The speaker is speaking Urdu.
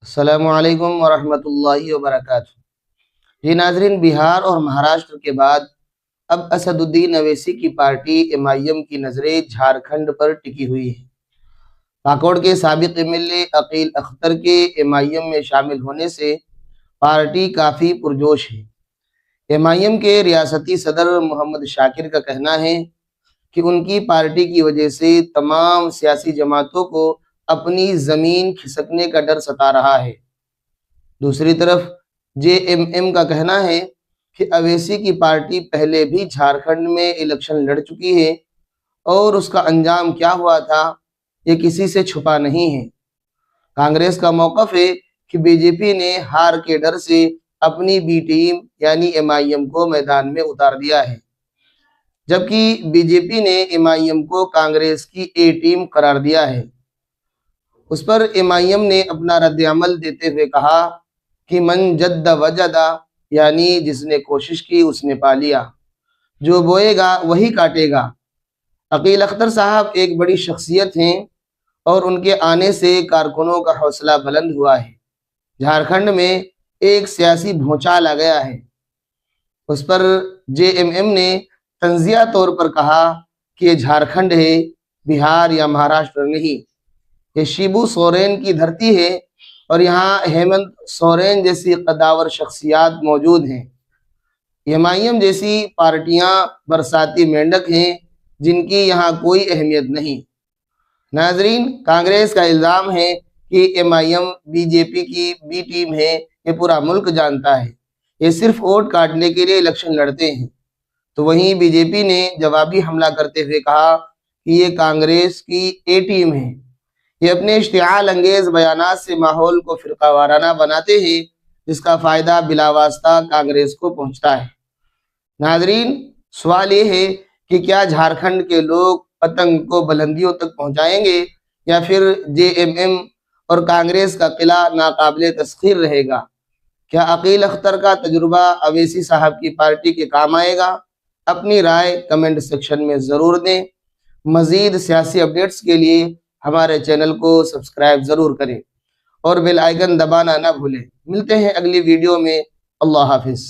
السلام علیکم ورحمۃ اللہ وبرکاتہ۔ جی ناظرین، بہار اور مہاراشٹر کے بعد اب اسد الدین اویسی کی پارٹی ایم آئی ایم کی نظریں جھارکھنڈ پر ٹکی ہوئی ہیں۔ پاکوڑ کے سابق M L A Aqeel Akhtar کے ایم آئی ایم میں شامل ہونے سے پارٹی کافی پرجوش ہے۔ ایم آئی ایم کے ریاستی صدر محمد شاکر کا کہنا ہے کہ ان کی پارٹی کی وجہ سے تمام سیاسی جماعتوں کو اپنی زمین کھسکنے کا ڈر ستا رہا ہے۔ دوسری طرف جے ایم ایم کا کہنا ہے کہ اویسی کی پارٹی پہلے بھی جھارکھنڈ میں الیکشن لڑ چکی ہے اور اس کا انجام کیا ہوا تھا یہ کسی سے چھپا نہیں ہے۔ کانگریس کا موقف ہے کہ بی جے پی نے ہار کے ڈر سے اپنی بی ٹیم یعنی ایم آئی ایم کو میدان میں اتار دیا ہے، جبکہ بی جے پی نے ایم آئی ایم کو کانگریس کی اے ٹیم قرار دیا ہے۔ اس پر ایم آئی ایم نے اپنا رد عمل دیتے ہوئے کہا کہ من جد وجدہ، یعنی جس نے کوشش کی اس نے پا لیا، جو بوئے گا وہی کاٹے گا۔ عقیل اختر صاحب ایک بڑی شخصیت ہیں اور ان کے آنے سے کارکنوں کا حوصلہ بلند ہوا ہے۔ جھارکھنڈ میں ایک سیاسی بھونچال آ گیا ہے۔ اس پر جے ایم ایم نے تنزیہ طور پر کہا کہ یہ جھارکھنڈ ہے، بہار یا مہاراشٹر نہیں۔ یہ شیبو سورین کی دھرتی ہے اور یہاں ہیمنت سورین جیسی قداور شخصیات موجود ہیں۔ ایم آئی ایم جیسی پارٹیاں برساتی مینڈک ہیں جن کی یہاں کوئی اہمیت نہیں۔ ناظرین، کانگریس کا الزام ہے کہ M I M B J P کی بی ٹیم ہے، یہ پورا ملک جانتا ہے، یہ صرف ووٹ کاٹنے کے لیے الیکشن لڑتے ہیں۔ تو وہیں بی جے پی نے جوابی حملہ کرتے ہوئے کہا کہ یہ کانگریس کی اے ٹیم ہے۔ یہ اپنے اشتعال انگیز بیانات سے ماحول کو فرقہ وارانہ بناتے ہیں، جس کا فائدہ بلا واسطہ کانگریس کو پہنچتا ہے۔ ناظرین، سوال یہ ہے کہ کیا جھارکھنڈ کے لوگ پتنگ کو بلندیوں تک پہنچائیں گے یا پھر جے ایم ایم اور کانگریس کا قلعہ ناقابل تسخیر رہے گا؟ کیا عقیل اختر کا تجربہ اویسی صاحب کی پارٹی کے کام آئے گا؟ اپنی رائے کمنٹ سیکشن میں ضرور دیں۔ مزید سیاسی اپڈیٹس کے لیے ہمارے چینل کو سبسکرائب ضرور کریں اور بیل آئیکن دبانا نہ بھولیں۔ ملتے ہیں اگلی ویڈیو میں۔ اللہ حافظ۔